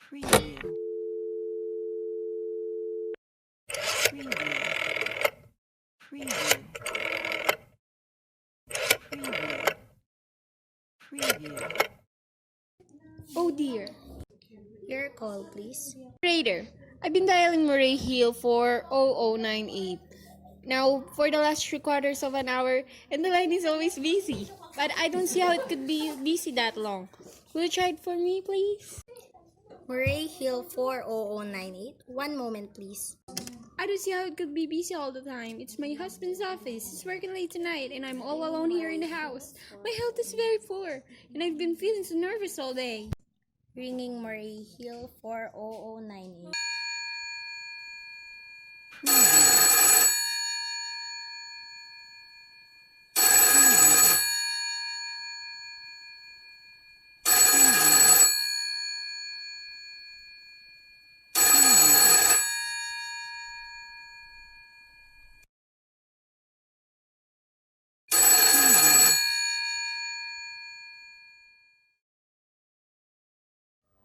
Preview. Preview. Preview. Preview. Preview. Oh dear. Your call, please. Operator, I've been dialing Murray Hill for 0098. Now, for the last 3/4 of an hour, and the line is always busy. But I don't see how it could be busy that long. Will you try it for me, please? Murray Hill 40098. One moment, please. I don't see how it could be busy all the time. It's my husband's office. He's working late tonight, and I'm all alone here in the house. My health is very poor, and I've been feeling so nervous all day. Ringing Murray Hill 40098. Preview.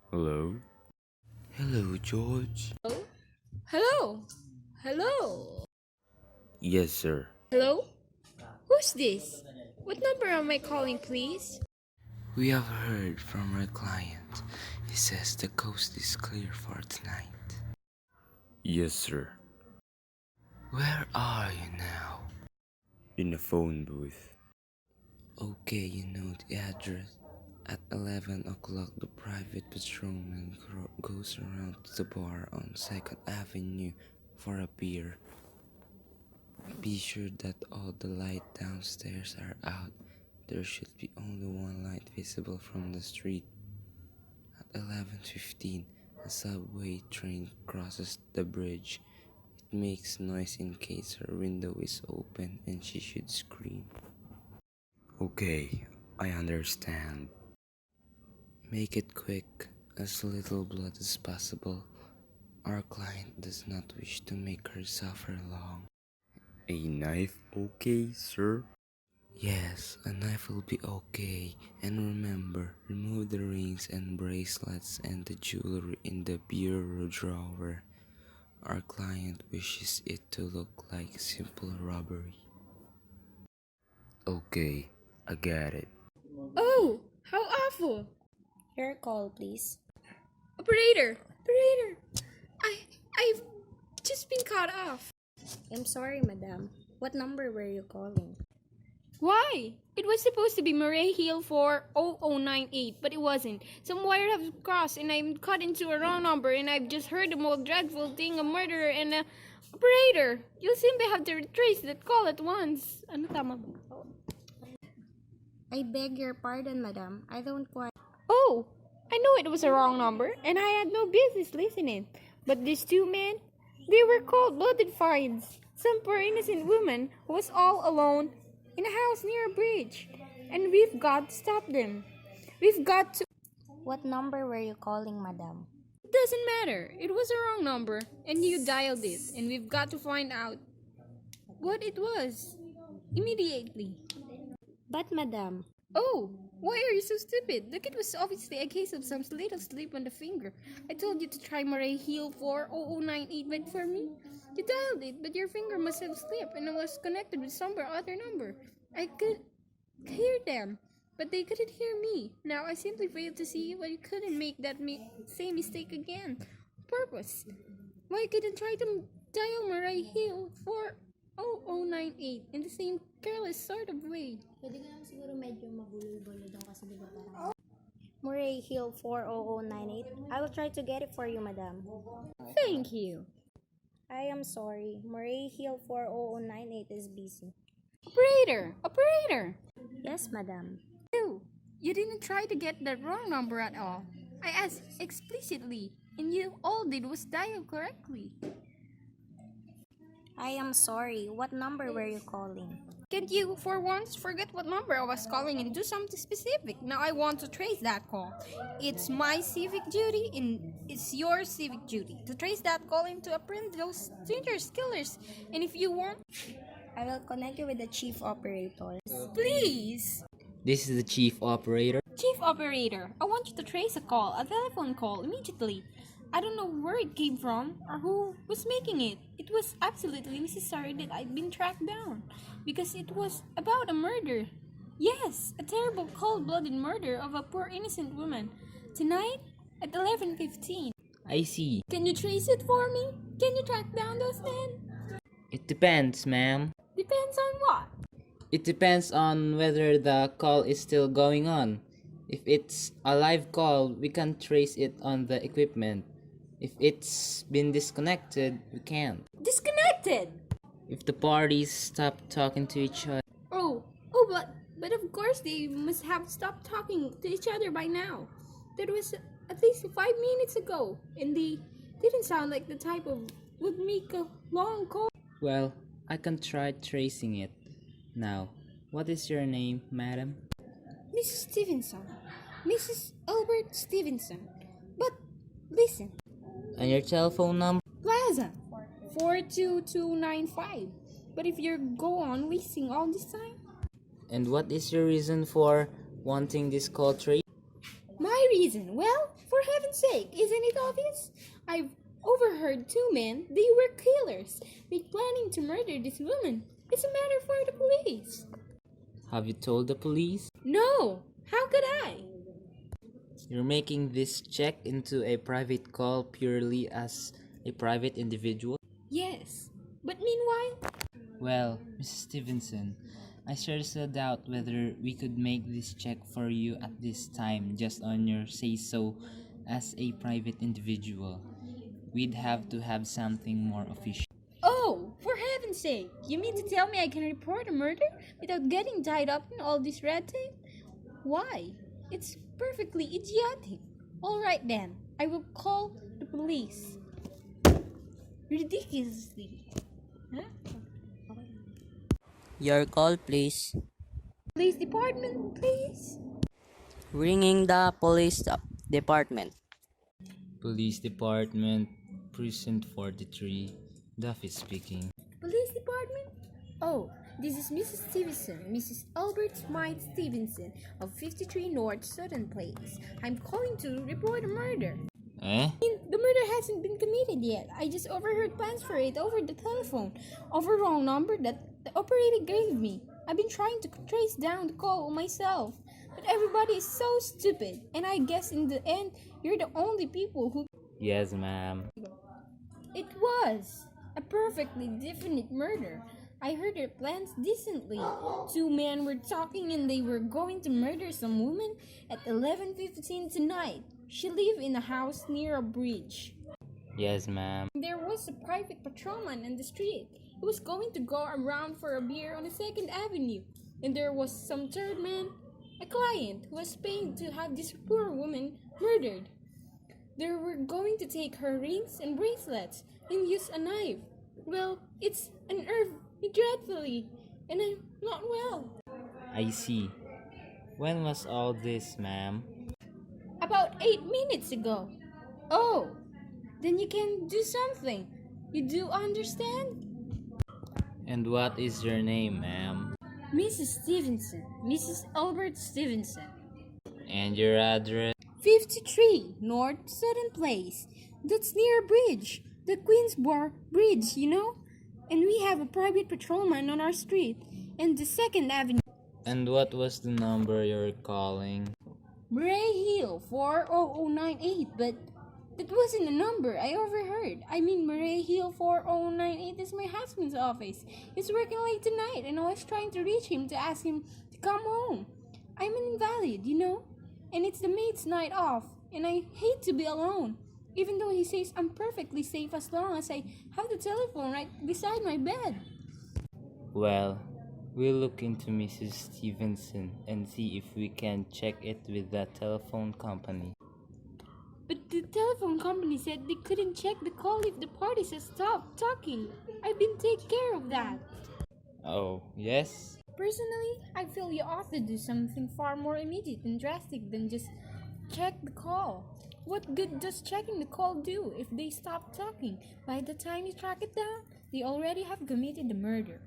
Hello? Hello, George. Hello? Hello? Yes, sir. Hello? Who's this? What number am I calling, please? We have heard from our client. He says the coast is clear for tonight. Yes, sir. Where are you now? In the phone booth. Okay, you know the address. At 11 o'clock, the private patrolman goes around to the bar on 2nd Avenue for a beer. Be sure that all the lights downstairs are out. There should be only one light visible from the street. At 11:15, a subway train crosses the bridge. It makes noise in case her window is open and she should scream. Okay, I understand. Make it quick, as little blood as possible. Our client does not wish to make her suffer long. A knife okay, sir? Yes, a knife will be okay. And remember, remove the rings and bracelets and the jewelry in the bureau drawer. Our client wishes it to look like simple robbery. Okay, I get it. Oh, how awful! Your call, please. Operator! Operator! I've just been cut off. I'm sorry, madam. What number were you calling? Why? It was supposed to be Murray Hill for 0098, but it wasn't. Some wire have crossed and I'm cut into a wrong number and I've just heard the most dreadful thing, a murderer and a... Operator, you simply have to retrace that call at once. Ano tama ba? I beg your pardon, madam. I don't quite... Oh, I know it was a wrong number and I had no business listening. But these two men, they were cold-blooded fiends. Some poor innocent woman who was all alone in a house near a bridge. And we've got to stop them. We've got to... What number were you calling, madam? It doesn't matter. It was a wrong number and you dialed it. And we've got to find out what it was immediately. But, madam... Oh, why are you so stupid? Look, it was obviously a case of some little slip on the finger. I told you to try Murray Hill for 0098, but for me, you dialed it, but your finger must have slipped and it was connected with some other number. I could hear them, but they couldn't hear me. Now I simply failed to see why you couldn't make that same mistake again. Purpose. Why couldn't try to dial Murray Hill for 0098 in the same careless sort of way? Pwede ka naman siguro medyo mabulol-bulol daw kasi diba parang... Murray Hill 40098. I will try to get it for you, madam. Thank you. I am sorry. Murray Hill 40098 is busy. Operator! Operator! Yes, madam. You didn't try to get the wrong number at all. I asked explicitly, and you all did was dial correctly. I am sorry. What number were you calling? Can't you, for once, forget what number I was calling and do something specific? Now I want to trace that call. It's my civic duty, and it's your civic duty to trace that call and to apprehend those dangerous killers. And if you want, I will connect you with the chief operator. please. This is the chief operator. Chief Operator, I want you to trace a telephone call, immediately. I don't know where it came from or who was making it. It was absolutely necessary that I'd been tracked down because it was about a murder. Yes, a terrible cold-blooded murder of a poor innocent woman. Tonight at 11:15. I see. Can you trace it for me? Can you track down those men? It depends, ma'am. Depends on what? It depends on whether the call is still going on. If it's a live call, we can trace it on the equipment. If it's been disconnected, we can't. Disconnected! If the parties stop talking to each other, But of course they must have stopped talking to each other by now. That was at least 5 minutes ago, and they didn't sound like the type of would make a long call. well, I can try tracing it. Now, what is your name, madam? Mrs. Stevenson. Mrs. Albert Stevenson. But listen, And your telephone number? Plaza 42295. But if you're go on wasting all this time, And what is your reason for wanting this call trace? my reason, well, for heaven's sake, isn't it obvious? I've overheard 2 men, they were killers, they planning to murder this woman. It's a matter for the police. Have you told the police? No, how could I? You're making this check into a private call purely as a private individual? Yes, but meanwhile, Well, Mrs. Stevenson, I seriously doubt whether we could make this check for you at this time just on your say-so as a private individual. We'd have to have something more official. oh, for heaven's sake, you mean to tell me I can report a murder without getting tied up in all this red tape? Why? It's perfectly idiotic. All right then, I will call the police. Ridiculously. Huh? Your call, please. Police department, please. Ringing the police department. Police Department, Precinct 43, Duffy speaking. Police department? Oh, this is Mrs. Stevenson, Mrs. Albert Smythe Stevenson of 53 North Sutton Place. I'm calling to report a murder. Eh? The murder hasn't been committed yet. I just overheard plans for it over the telephone, over a wrong number that the operator gave me. I've been trying to trace down the call myself, but everybody is so stupid, and I guess in the end, you're the only people who... Yes, ma'am. It was a perfectly definite murder. I heard their plans decently. 2 men were talking and they were going to murder some woman at 11:15 tonight. She lived in a house near a bridge. Yes, ma'am. There was a private patrolman in the street. He was going to go around for a beer on the 2nd Avenue. And there was some third man, a client, who was paying to have this poor woman murdered. They were going to take her rings and bracelets and use a knife. Well, it's unnerved me dreadfully, and I'm not well. I see. When was all this, ma'am? About 8 minutes ago. Oh, then you can do something. You do understand? And what is your name, ma'am? Mrs. Stevenson, Mrs. Albert Stevenson. And your address? 53 North Sutton Place. That's near a bridge. The Queensborough Bridge, you know? And we have a private patrolman on our street. And the 2nd Avenue. And what was the number you're calling? Bray Hill 40098, but that wasn't a number I overheard. I mean, Murray Hill 40098 is my husband's office. He's working late tonight, and I was trying to reach him to ask him to come home. I'm an invalid, you know, and it's the maid's night off, and I hate to be alone. Even though he says I'm perfectly safe as long as I have the telephone right beside my bed. Well, we'll look into Mrs. Stevenson and see if we can check it with the telephone company. But the telephone company said they couldn't check the call if the parties had stopped talking. I've been taking care of that. Oh, yes? Personally, I feel you ought to do something far more immediate and drastic than just check the call. What good does checking the call do if they stop talking? By the time you track it down, they already have committed the murder.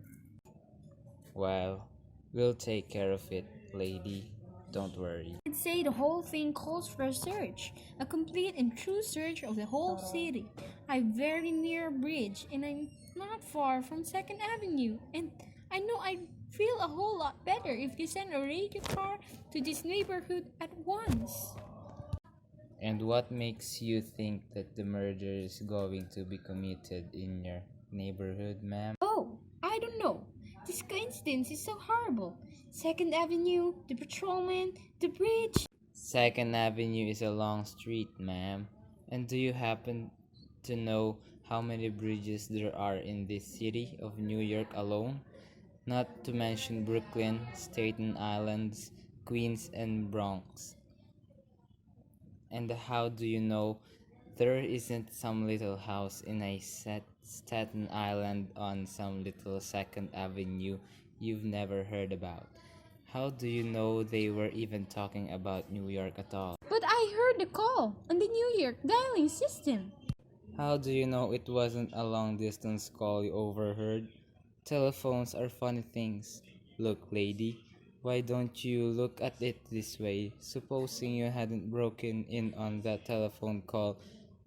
Well, we'll take care of it, lady. Don't worry. I'd say the whole thing calls for a search, a complete and true search of the whole city. I'm very near a bridge, and I'm not far from 2nd Avenue, and I know I'd feel a whole lot better if you send a radio car to this neighborhood at once. And what makes you think that the murder is going to be committed in your neighborhood, ma'am? Oh, I don't know. This coincidence is so horrible. 2nd Avenue, the patrolman, the bridge. 2nd Avenue is a long street, ma'am. And do you happen to know how many bridges there are in this city of New York alone? Not to mention Brooklyn, Staten Islands, Queens, and Bronx. And how do you know there isn't some little house in a Staten Island on some little 2nd Avenue you've never heard about? How do you know they were even talking about New York at all? But I heard the call on the New York dialing system. How do you know it wasn't a long distance call you overheard? Telephones are funny things. Look, lady, why don't you look at it this way? Supposing you hadn't broken in on that telephone call,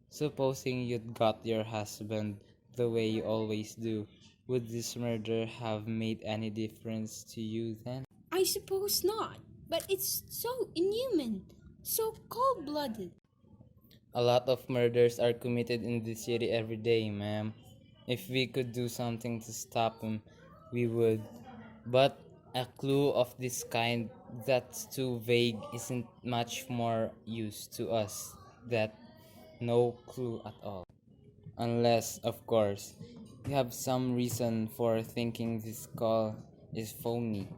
supposing you'd got your husband the way you always do, would this murder have made any difference to you then? I suppose not, but it's so inhuman, so cold-blooded. A lot of murders are committed in this city every day, ma'am. If we could do something to stop them, we would. But a clue of this kind that's too vague isn't much more use to us than no clue at all. Unless, of course, you have some reason for thinking this call is phony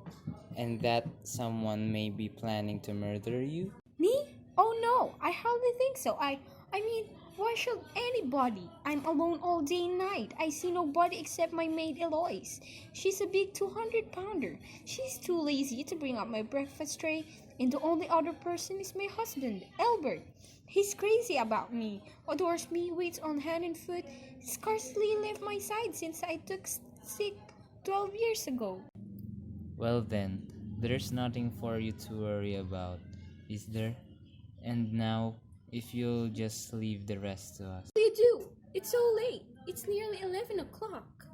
and that someone may be planning to murder you. Me? Oh no, I hardly think so. I mean, why should anybody? I'm alone all day and night. I see nobody except my maid Eloise. She's a big 200-pounder. She's too lazy to bring up my breakfast tray, and the only other person is my husband, Albert. He's crazy about me, adores me, waits on hand and foot, scarcely left my side since I took sick 12 years ago. Well then, there's nothing for you to worry about, is there? And now, if you'll just leave the rest to us. What do you do? It's so late. It's nearly 11 o'clock.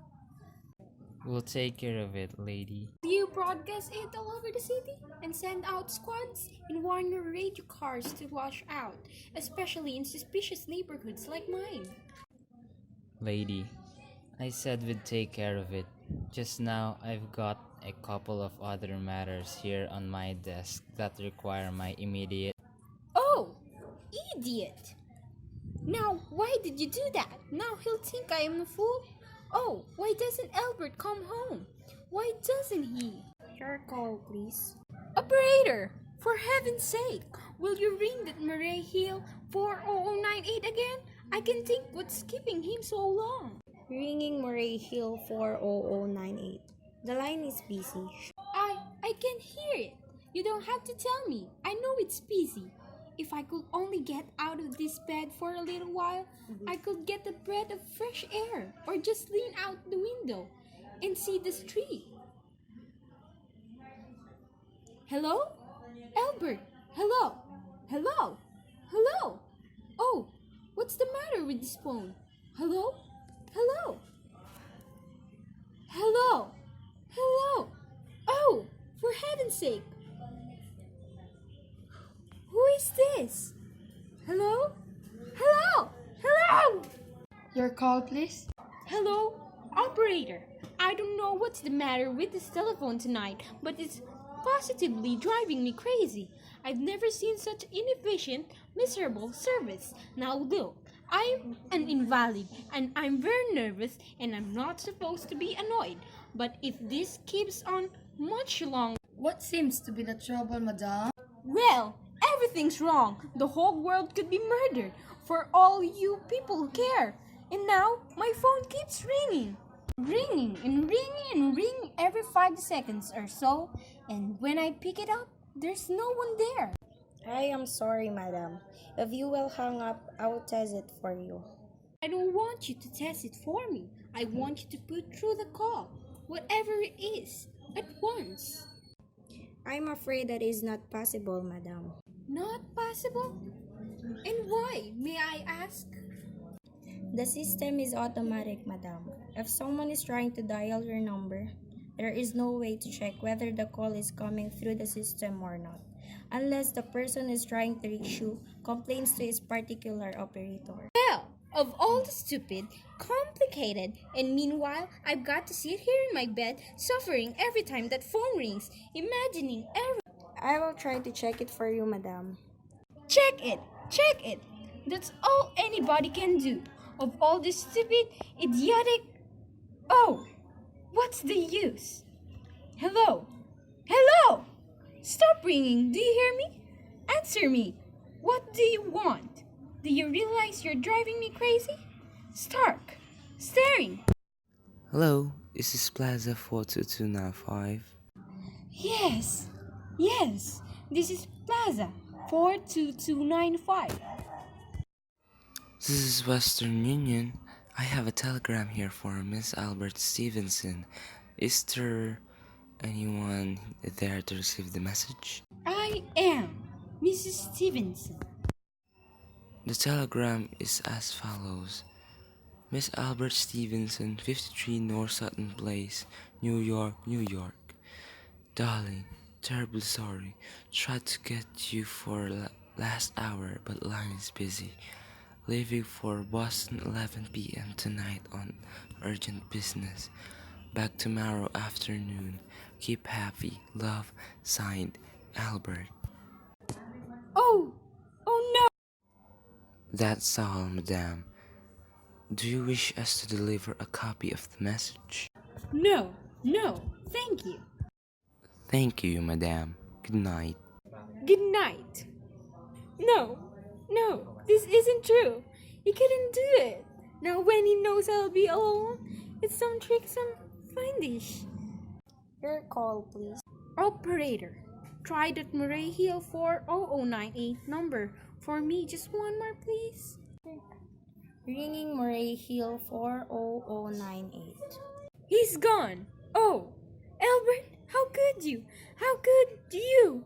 We'll take care of it, lady. Do you broadcast it all over the city and send out squads and warn your radio cars to watch out, especially in suspicious neighborhoods like mine? Lady, I said we'd take care of it. Just now, I've got a couple of other matters here on my desk that require my immediate... Oh, idiot! Now, why did you do that? Now he'll think I am a fool. Oh, why doesn't Albert come home? Why doesn't he? Your call, please. Operator, for heaven's sake, will you ring that Murray Hill 40098 again? I can think what's keeping him so long. Ringing Murray Hill 40098. The line is busy. I can hear it. You don't have to tell me. I know it's busy. If I could only get out of this bed for a little while, I could get a breath of fresh air or just lean out the window and see the street. Hello? Albert? Hello? Hello? Hello? Oh, what's the matter with this phone? Hello? Hello? Hello? Hello? Oh, for heaven's sake. Who is this? Hello? Hello? Hello? Your call, please. Hello? Operator, I don't know what's the matter with this telephone tonight, but it's positively driving me crazy. I've never seen such inefficient, miserable service. Now look, I'm an invalid and I'm very nervous and I'm not supposed to be annoyed. But if this keeps on much longer... What seems to be the trouble, madam? Well, everything's wrong. The whole world could be murdered for all you people who care. And now, my phone keeps ringing. Ringing and ringing and ringing every 5 seconds or so. And when I pick it up, there's no one there. I am sorry, madam. If you will hang up, I will test it for you. I don't want you to test it for me. I want you to put through the call, whatever it is, at once. I'm afraid that is not possible, madam. Not possible? And why, may I ask? The system is automatic, madam. If someone is trying to dial your number, there is no way to check whether the call is coming through the system or not, unless the person is trying to reach you complains to his particular operator. Well, of all the stupid, complicated, and meanwhile, I've got to sit here in my bed suffering every time that phone rings, imagining every. I will try to check it for you, madam. Check it! Check it! That's all anybody can do. Of all this stupid, idiotic. Oh! What's the use? Hello? Hello! Stop ringing, do you hear me? Answer me! What do you want? Do you realize you're driving me crazy? Stark! Staring! Hello, is this Plaza 42295? Yes! Yes! This is Plaza 42295. This is Western Union. I have a telegram here for Miss Albert Stevenson. Is there anyone there to receive the message? I am Mrs. Stevenson. The telegram is as follows. Miss Albert Stevenson, 53 North Sutton Place, New York, New York. Darling, terribly sorry. Tried to get you for last hour, but line is busy. Leaving for Boston 11 p.m. tonight on urgent business. Back tomorrow afternoon. Keep happy. Love, signed, Albert. Oh! Oh no! That's all, madame. Do you wish us to deliver a copy of the message? No, no, thank you. Thank you, madame. Good night. Good night. No, no, this isn't true. He couldn't do it. Now when he knows I'll be alone, it's some trick, some findish. Your call, please. Operator, try that Murray Hill 40098 number for me. Just one more, please. Ringing Murray Hill 40098. He's gone. Oh, Albert, how could you? How could you?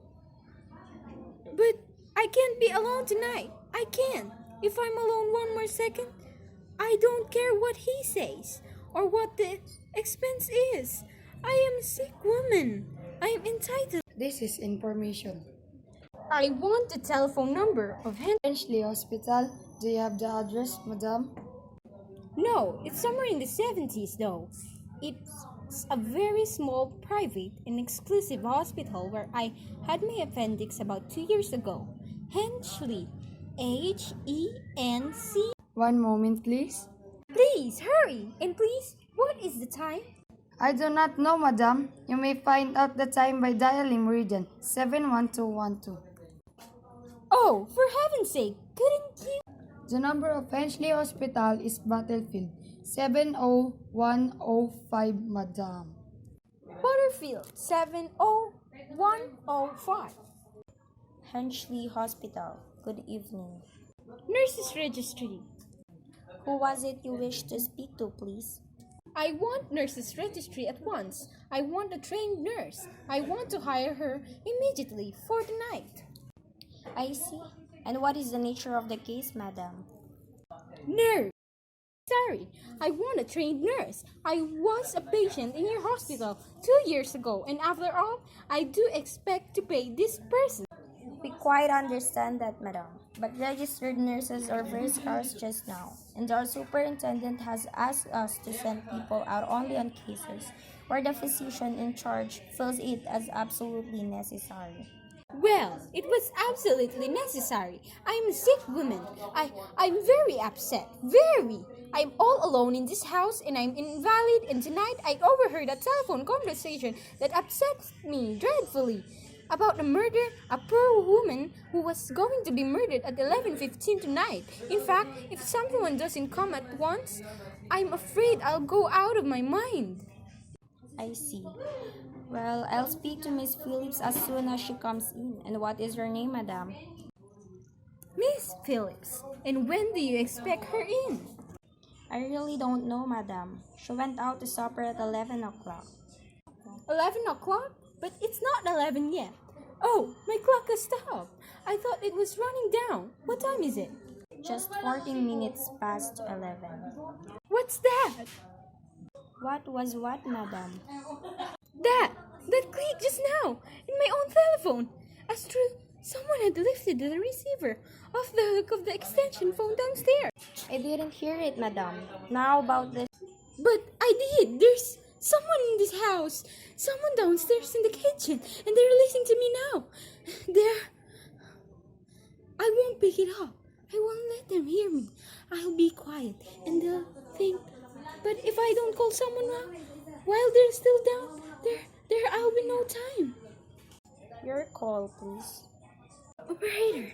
But I can't be alone tonight. I can't. If I'm alone one more second, I don't care what he says or what the expense is. I am a sick woman. I am entitled. This is information. I want the telephone number of Finchley Hospital. Do you have the address, madam? No, it's somewhere in the 70s though. It's a very small, private, and exclusive hospital where I had my appendix about 2 years ago. Henchley. Henc. 1 moment, please. Please, hurry! And please, what is the time? I do not know, madam. You may find out the time by dialing Meridian 71212. Oh, for heaven's sake, couldn't you? The number of Finchley Hospital is Battlefield 70105, madam. Butterfield 70105. Henchley Hospital. Good evening. Nurses Registry. Who was it you wish to speak to, please? I want Nurses Registry at once. I want a trained nurse. I want to hire her immediately for the night. I see. And what is the nature of the case, madam? Nurse! Sorry, I want a trained nurse. I was a patient in your hospital 2 years ago, and after all, I do expect to pay this person. We quite understand that, madam. But registered nurses are very scarce just now, and our superintendent has asked us to send people out only on cases where the physician in charge feels it as absolutely necessary. Well, it was absolutely necessary. I'm a sick woman. I'm very upset. Very. I'm all alone in this house and I'm invalid, and tonight I overheard a telephone conversation that upset me dreadfully. About a murder, a poor woman who was going to be murdered at 11:15 tonight. In fact, if someone doesn't come at once, I'm afraid I'll go out of my mind. I see. Well, I'll speak to Miss Phillips as soon as she comes in. And what is your name, madam? Miss Phillips, and when do you expect her in? I really don't know, madam. She went out to supper at 11 o'clock. 11 o'clock? but it's not 11 yet. Oh, my clock has stopped. I thought it was running down. What time is it? Just 14 minutes past 11. What's that? What was what, madam? That clicked just now in my own telephone. As true, someone had lifted the receiver off the hook of the extension phone downstairs. I didn't hear it, madam. Now about this. But I did. There's someone in this house. Someone downstairs in the kitchen. And they're listening to me now. I won't pick it up. I won't let them hear me. I'll be quiet. And they'll think. But if I don't call someone now, while they're still down, I'll be no time. Your call, please. Operator,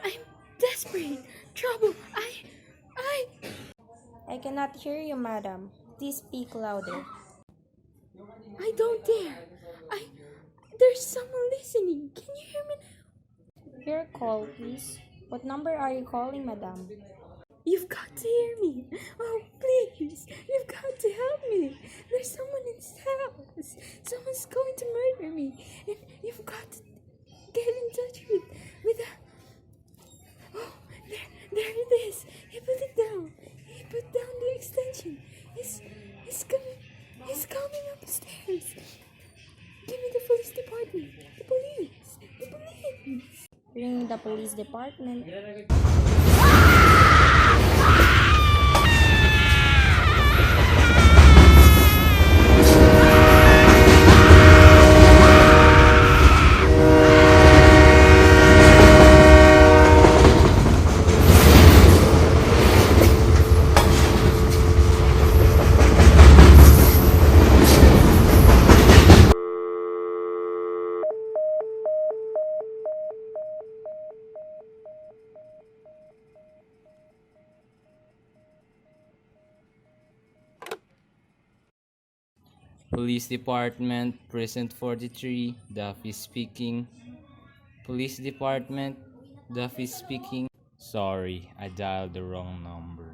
I'm desperate. Trouble. I cannot hear you, madam. Please speak louder. I don't dare. There's someone listening. Can you hear me now? Your call, please. What number are you calling, madam? You've got to hear me. Oh, please. You've got to help me. There's someone in this house. Someone's going to murder me. And you've got to get in touch with the... Oh, there it is. He put it down. He put down the extension. He's coming upstairs. Give me the police department. The police. Ring the police department. Police Department, Precinct 43, Duffy speaking. Police Department, Duffy speaking. Sorry, I dialed the wrong number.